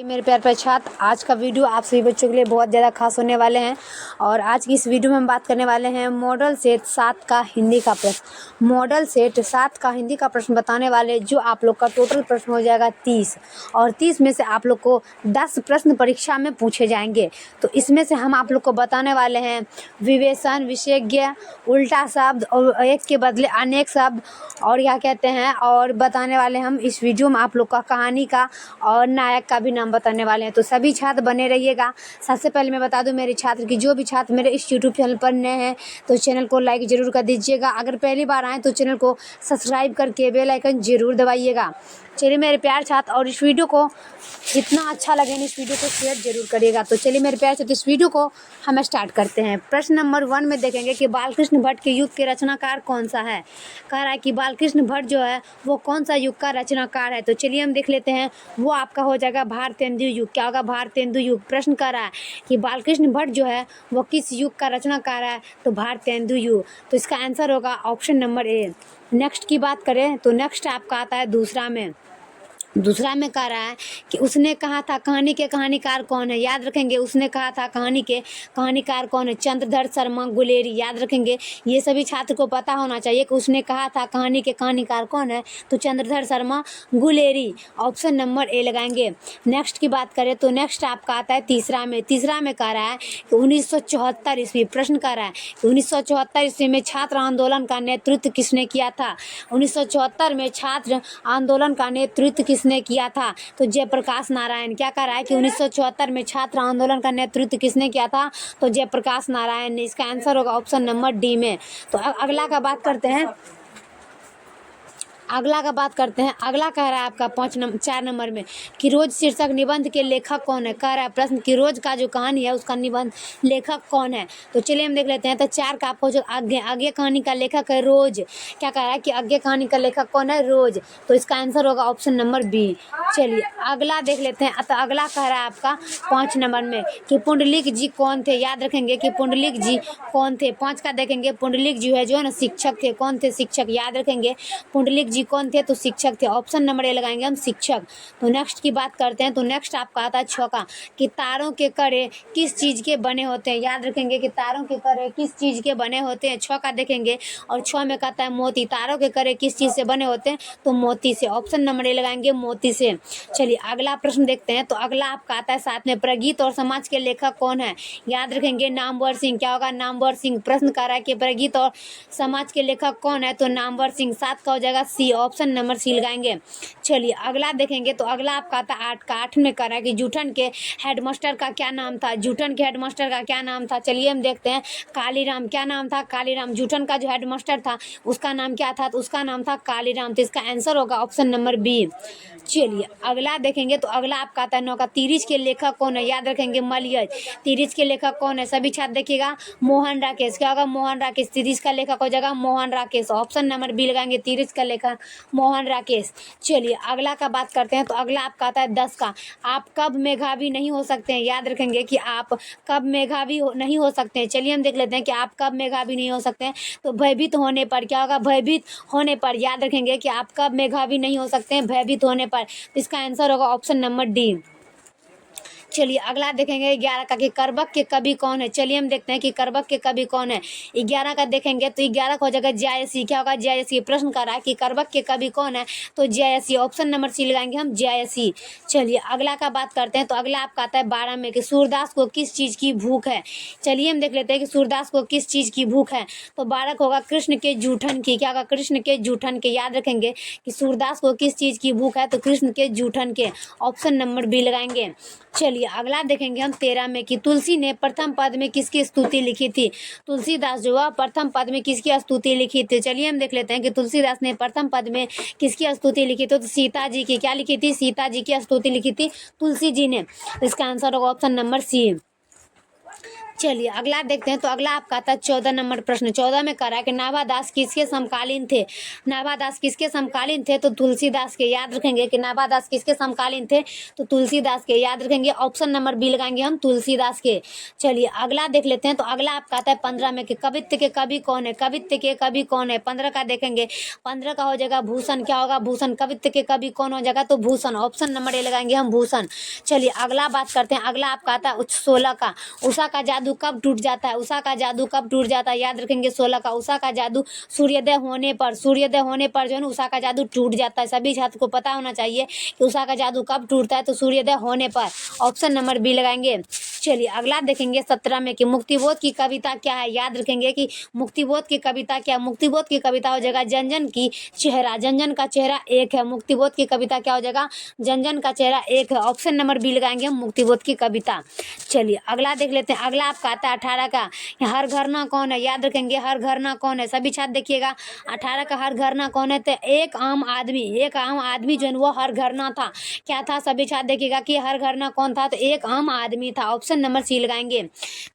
ये मेरे प्यार पर छात्र, आज का वीडियो आप सभी बच्चों के लिए बहुत ज़्यादा खास होने वाले हैं। और आज की इस वीडियो में हम बात करने वाले हैं मॉडल सेट 7 का हिंदी का प्रश्न। मॉडल सेट 7 का हिंदी का प्रश्न बताने वाले, जो आप लोग का टोटल प्रश्न हो जाएगा 30, और 30 में से आप लोग को 10 प्रश्न परीक्षा में पूछे जाएंगे। तो इसमें से हम आप लोग को बताने वाले हैं विवेचन, विशेषज्ञ, उल्टा शब्द और एक के बदले अनेक शब्द, और क्या कहते हैं, और बताने वाले हम इस वीडियो में आप लोग का कहानी का और नायक का भी नाम बताने वाले हैं। तो सभी छात्र बने रहिएगा। सबसे पहले मैं बता दूं मेरे छात्र की, जो भी छात्र मेरे इस यूट्यूब चैनल पर नए हैं तो चैनल को लाइक ज़रूर कर दीजिएगा। अगर पहली बार आएँ तो चैनल को सब्सक्राइब करके बेल आइकन ज़रूर दबाइएगा। चलिए मेरे प्यार छात्र, और इस वीडियो को जितना अच्छा लगे इस वीडियो को शेयर जरूर करिएगा। तो चलिए मेरे प्यार छात्र, इस वीडियो को हम स्टार्ट करते हैं। प्रश्न नंबर 1 में देखेंगे कि बालकृष्ण भट्ट के युग के रचनाकार कौन सा है। कह रहा है कि बालकृष्ण भट्ट जो है वो कौन सा युग का रचनाकार है। तो चलिए हम देख लेते हैं। वो आपका हो जाएगा भारतेंदु युग। क्या होगा? भारतेंदु युग। प्रश्न कर रहा है कि बालकृष्ण भट्ट जो है वो किस युग का रचनाकार है। तो भारतेंदु युग। तो इसका आंसर होगा ऑप्शन नंबर ए। नेक्स्ट की बात करें तो नेक्स्ट आपका आता है दूसरा में कह रहा है कि उसने कहा था कहानी के कहानीकार कौन है। याद रखेंगे, उसने कहा था कहानी के कहानीकार कौन है। चंद्रधर शर्मा गुलेरी। याद रखेंगे, ये सभी छात्र को पता होना चाहिए कि उसने कहा था कहानी के कहानीकार कौन है। तो Chandradhar Sharma Guleri. Option number A लगाएंगे। नेक्स्ट की बात करें तो नेक्स्ट आपका आता है तीसरा में कह रहा है कि 1974 ईस्वी। प्रश्न कर रहा है कि 1974 ईस्वी में छात्र आंदोलन का नेतृत्व किसने किया था। 1974 में छात्र आंदोलन का नेतृत्व किसने किया था। तो जयप्रकाश नारायण। क्या कह रहा है कि 1974 में छात्र आंदोलन का नेतृत्व किसने किया था। तो जयप्रकाश नारायण ने। इसका आंसर होगा ऑप्शन नंबर डी में। तो अगला का बात करते हैं। अगला कह रहा है आपका 4 नंबर में कि रोज शीर्षक निबंध के लेखक कौन है। कह रहा है प्रश्न कि रोज का जो कहानी है उसका निबंध लेखक कौन है। तो चलिए हम देख लेते हैं। तो 4 का आपको जो आगे कहानी का लेखक है रोज। क्या कह रहा है कि आगे कहानी का लेखक कौन है। रोज। तो इसका आंसर होगा ऑप्शन नंबर बी। चलिए अगला देख लेते हैं। तो अगला कह रहा है आपका 5 नंबर में कि पुंडलिक जी कौन थे। याद रखेंगे कि पुंडलिक जी कौन थे। 5 का देखेंगे, पुंडलिक जी है जो है ना शिक्षक थे। कौन थे? शिक्षक। याद रखेंगे पुंडलिक जी कौन थे। तो शिक्षक थे। ऑप्शन नंबर ए लगाएंगे हम, शिक्षक। तो नेक्स्ट की बात करते हैं। तो नेक्स्ट आपका आता है 6 का कि तारों के कड़े किस चीज के बने होते हैं। याद रखेंगे कि तारों के कड़े किस चीज के बने होते हैं। 6 का देखेंगे और 6 में कहता है मोती। तारों के कड़े किस चीज से बने होते हैं। तो मोती से। ऑप्शन नंबर ए लगाएंगे, मोती से। चलिए अगला प्रश्न देखते हैं। तो अगला आपका आता है 7 में प्रगीत और समाज के लेखक कौन है। याद रखेंगे नामवर सिंह। क्या होगा? नामवर सिंह। प्रश्न कर रहा है कि प्रगीत और समाज के लेखक कौन है। तो नामवर सिंह। 7 का हो जाएगा सी। ऑप्शन नंबर सी लगाएंगे। चलिए अगला देखेंगे। तो अगला आपका आता है 8 का। 8 में कह रहा है कि जूठन के हेडमास्टर का क्या नाम था। जूठन के हेडमास्टर का क्या नाम था। चलिए हम देखते हैं। कालीराम। क्या नाम था? कालीराम। जूठन का जो हेडमास्टर था उसका नाम क्या था। तो उसका नाम था कालीराम। तो इसका आंसर होगा ऑप्शन नंबर बी। चलिए अगला देखेंगे। तो अगला आपका आता है 9 का तिरिच के लेखक कौन है। याद रखेंगे मलयज। तिरिच के लेखक कौन है। सभी छात्र देखिएगा, मोहन राकेश। क्या होगा? मोहन राकेश। तिरिच का लेखक हो जाएगा Mohan Rakesh. Option number B लगाएंगे, तिरिच का लेखक मोहन राकेश। चलिए अगला का बात करते हैं। तो अगला आपका आता है 10 का, आप कब मेधावी नहीं हो सकते हैं। याद रखेंगे कि आप कब मेधावी नहीं हो सकते हैं। चलिए हम देख लेते हैं कि आप कब मेधावी नहीं हो सकते हैं। तो भयभीत होने पर। क्या होगा? भयभीत होने पर। याद रखेंगे कि आप कब मेधावी नहीं हो सकते हैं। भयभीत होने पर। तो इसका आंसर होगा ऑप्शन नंबर डी। चलिए अगला देखेंगे 11 का कि करबक के कवि कौन है। चलिए हम देखते हैं कि करबक के कवि कौन है। 11 का देखेंगे तो 11 का हो जाएगा जयासी। क्या होगा? जयासी। प्रश्न कर रहा है कि करबक के कवि कौन है। तो जयासी। ऑप्शन नंबर सी लगाएंगे हम, जयासी। चलिए अगला का बात करते हैं। तो अगला आपका आता है 12 में कि सूरदास को किस चीज की भूख है। चलिए हम देख लेते हैं कि सूरदास को किस चीज की भूख है। तो 12 होगा कृष्ण के जूठन की। क्या होगा? कृष्ण के जूठन के। याद रखेंगे कि सूरदास को किस चीज की भूख है। तो कृष्ण के जूठन के। ऑप्शन नंबर बी लगाएंगे। चलिए अगला देखेंगे हम 13 में कि तुलसी ने प्रथम पद में किसकी स्तुति लिखी थी। तुलसीदास जो है प्रथम पद में किसकी स्तुति लिखी थी। चलिए हम देख लेते हैं कि तुलसीदास ने प्रथम पद में किसकी स्तुति लिखी थी। तो सीता जी की। क्या लिखी थी? सीता जी की स्तुति लिखी थी तुलसी जी ने। इसका आंसर होगा ऑप्शन नंबर सी। चलिए अगला देखते हैं। तो अगला आपका आता है 14 नंबर प्रश्न। 14 में कह रहा है कि नाभा दास किसके समकालीन थे। नाभा दास किसके समकालीन थे, तो तुलसीदास के। याद रखेंगे कि नाभा दास किसके समकालीन थे, तो तुलसीदास के। याद रखेंगे, ऑप्शन नंबर बी लगाएंगे हम, तुलसीदास के। चलिए अगला देख लेते हैं। तो अगला आपका आता है 15 में कि कवित्व के कवि कौन है। कवित्व के कवि कौन है, 15 का देखेंगे। 15 का हो जाएगा भूषण। क्या होगा, भूषण। कवित्व के कवि कौन हो जाएगा, तो भूषण। ऑप्शन नंबर ए लगाएंगे हम, भूषण। चलिए अगला बात करते हैं। अगला आपका आता है 16 का। उषा का जादू कब टूट जाता है। उषा का जादू कब टूट जाता है, याद रखेंगे 16 का। उषा का जादू सूर्योदय होने पर, सूर्योदय होने पर जो है ना उषा का जादू टूट जाता है। सभी छात्र को पता होना चाहिए कि उषा का जादू कब टूटता है, तो सूर्योदय होने पर। ऑप्शन नंबर बी लगाएंगे। चलिए अगला देखेंगे 17 में कि मुक्तिबोध की कविता क्या है। याद रखेंगे कि मुक्तिबोध की कविता क्या। मुक्तिबोध की कविता हो जाएगा जनजन की चेहरा। जनजन का चेहरा एक है। मुक्तिबोध की कविता क्या हो जाएगा, जनजन का चेहरा एक है। ऑप्शन नंबर बी लगाएंगे हम, मुक्तिबोध की कविता। चलिए अगला देख लेते हैं। अगला आपका आता है 18 का। हर घरना कौन है। याद रखेंगे, हर घरना कौन है। सभी छात्र देखिएगा, 18 का हर घरना कौन है, तो एक आम आदमी। एक आम आदमी जो है वो हर घरना था। क्या था, सभी छात्र देखिएगा कि हर घरना कौन था, तो एक आम आदमी था। ऑप्शन नंबर सी लगाएंगे।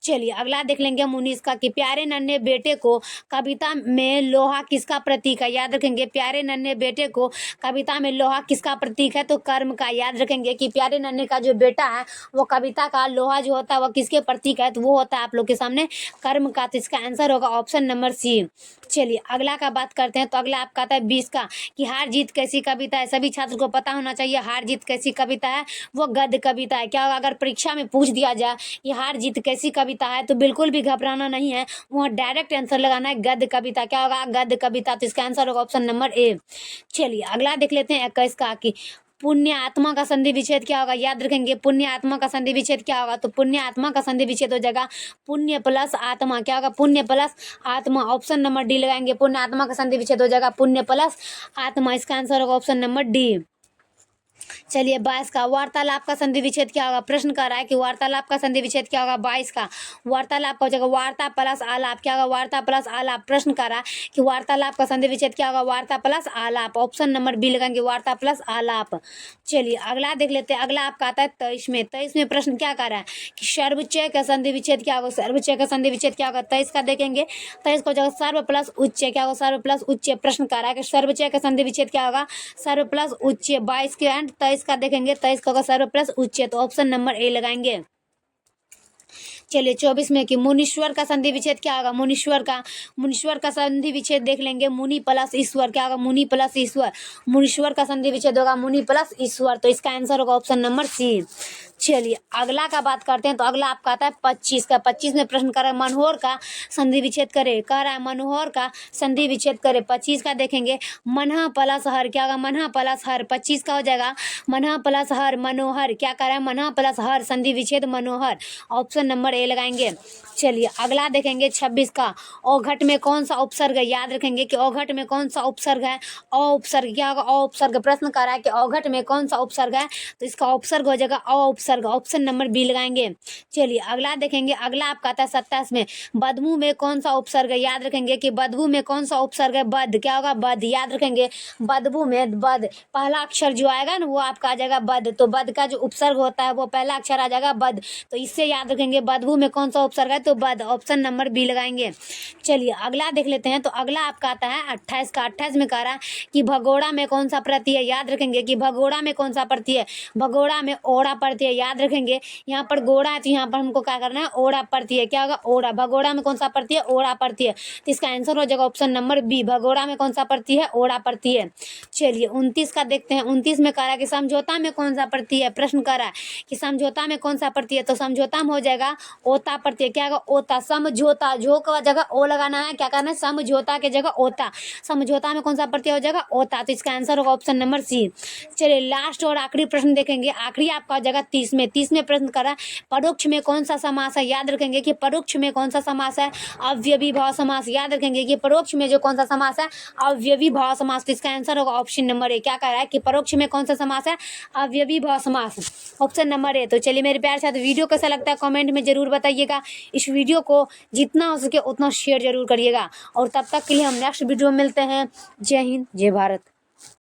चलिए अगला देख लेंगे हम 19 का कि प्यारे नन्हे बेटे को कविता में लोहा किसका प्रतीक है। याद रखेंगे, प्यारे नन्हे बेटे को कविता में लोहा किसका प्रतीक है, तो कर्म का। याद रखेंगे कि प्यारे नन्हे का जो बेटा है वो कविता का लोहा जो होता है वो किसके प्रतीक है, तो वो होता है आप लोग के सामने कर्म का। तो इसका आंसर होगा ऑप्शन नंबर सी। चलिए अगला का बात करते हैं। तो अगला आपका आता है 20 का कि हार जीत कैसी कविता है। सभी छात्र को पता होना चाहिए हार जीत कैसी कविता है, वो गद्य कविता है। क्या होगा, अगर परीक्षा में पूछ दिया जाए कि हार जीत कैसी कविता है, तो बिल्कुल भी घबराना नहीं है, वहाँ डायरेक्ट आंसर लगाना है गद्य कविता। क्या होगा, गद्य कविता। तो इसका आंसर होगा ऑप्शन नंबर ए। चलिए अगला देख लेते हैं 21 का कि पुण्य आत्मा का संधि विच्छेद क्या होगा। याद रखेंगे, पुण्य आत्मा का संधि विच्छेद क्या होगा, तो पुण्य आत्मा का संधि विच्छेद हो जाएगा पुण्य प्लस आत्मा। क्या होगा, पुण्य प्लस आत्मा। ऑप्शन नंबर डी लगाएंगे, पुण्य आत्मा का संधि विच्छेद हो जाएगा पुण्य प्लस आत्मा। इसका आंसर होगा ऑप्शन नंबर डी। चलिए 22 का वार्तालाप का संधि विच्छेद क्या होगा। प्रश्न कर रहा है कि वार्तालाप का संधि विच्छेद क्या होगा। 22 का वार्तालाप का हो जाएगा वार्ता प्लस आलाप। क्या होगा, वार्ता प्लस आलाप। प्रश्न कर रहा है कि वार्तालाप का संधि विच्छेद क्या होगा, वार्ता प्लस आलाप। ऑप्शन नंबर बी लगाएंगे, वार्ता प्लस आलाप। चलिए अगला देख लेते हैं। अगला आपका आता है 23 में। 23 में प्रश्न क्या कर रहा है कि सर्वोच्चय का संधि विच्छेद क्या होगा। सर्वोच्चय का संधि विच्छेद क्या होगा, 23 का देखेंगे। 23 को जगह सर्व प्लस उच्च। क्या होगा, सर्व प्लस उच्च। प्रश्न कर रहा है कि सर्वोच्चय का संधि विच्छेद क्या होगा, सर्व प्लस उच्च। 22 के एंड 23 का देखेंगे, 23 का होगा सर्व प्लस उच्च। तो ऑप्शन नंबर ए लगाएंगे। चलिए 24 में कि मुनीश्वर का संधि विच्छेद क्या होगा। मुनीश्वर का संधि विच्छेद देख लेंगे, मुनि प्लस ईश्वर। क्या होगा, मुनि प्लस ईश्वर। मुनीश्वर का संधि विच्छेद होगा मुनि प्लस ईश्वर। तो इसका आंसर होगा ऑप्शन नंबर सी। चलिए अगला का बात करते हैं। तो अगला आपका आता है 25 का। 25 में प्रश्न कर रहा है मनोहर का संधि विच्छेद करे। कह रहा है मनोहर का संधि विच्छेद करे। 25 का देखेंगे, मनहा प्लस हर। क्या होगा, मनहा प्लस हर। 25 का हो जाएगा मनहा प्लस हर मनोहर। क्या कर रहा है, मनहा प्लस हर संधि विच्छेद मनोहर। ऑप्शन नंबर ए लगाएंगे। चलिए अगला देखेंगे 26 का औघट में कौन सा उपसर्ग है। याद रखेंगे कि औघट में कौन सा उपसर्ग है, अ उपसर्ग। क्या होगा, अ उपसर्ग। प्रश्न कर रहा है कि औघट में कौन सा उपसर्ग है, तो इसका उपसर्ग हो जाएगा अ उपसर्ग। ऑप्शन नंबर बी लगाएंगे। चलिए अगला देखेंगे। अगला आपका आता है 27 में बदबू में कौन सा उपसर्ग है। याद रखेंगे कि बदबू में कौन सा उपसर्ग है, बद। क्या होगा, बद। याद रखेंगे बदबू में बद, पहला अक्षर जो आएगा ना वो आपका आ जाएगा बद। तो बद का जो उपसर्ग होता है वो पहला अक्षर आ जाएगा बद। तो इससे याद रखेंगे बदबू में कौन सा उपसर्ग है, तो बद। ऑप्शन नंबर बी लगाएंगे। चलिए अगला देख लेते हैं। तो अगला आपका आता है 28 का। 28 में कह रहा है कि भगोड़ा में कौन सा प्रति है। याद रखेंगे कि भगोड़ा में कौन सा प्रति है, भगोड़ा में ओड़ा प्रति है। याद रखेंगे यहाँ पर गोड़ा है तो यहाँ पर हमको क्या करना है, ओड़ा प्रति है। क्या होगा, ओड़ा। भगोड़ा में कौन सा प्रति है, ओड़ा प्रति है। तो इसका आंसर हो जाएगा ऑप्शन नंबर बी, भगोड़ा में कौन सा प्रति है, ओड़ा प्रति है। चलिए 29 का देखते हैं। 29 में कह रहा है कि समझौता में कौन सा प्रति है। प्रश्न कर रहा है कि समझौता में कौन सा प्रति है, तो समझौता में हो जाएगा ओता प्रति है। क्या होगा, ओता। समझौता, जो का जगह ओ लगाना है, क्या करना है, समझौता के जगह ओता। समझौता में कौन सा प्रत्यय हो जाएगा, ओता। तो इसका आंसर होगा ऑप्शन नंबर सी। चलिए लास्ट और आखिरी प्रश्न देखेंगे। आखिरी आपका हो जाएगा 30 में। 30 में प्रश्न करा परोक्ष में कौन सा समास है। याद रखेंगे कि परोक्ष में कौन सा समास है, अव्ययी भाव समास। याद रखेंगे कि परोक्ष में जो कौन सा समास है, अव्ययी भाव समास। तो इसका आंसर होगा ऑप्शन नंबर ए। क्या कह रहा है कि परोक्ष में कौन सा समास है, अव्ययी भाव समास। Option number A. तो चलिए मेरे प्यार साथ वीडियो कैसा लगता है कमेंट में जरूर बताइएगा। इस वीडियो को जितना हो सके उतना शेयर जरूर करिएगा। और तब तक के लिए हम नेक्स्ट वीडियो में मिलते हैं। जय हिंद, जय भारत।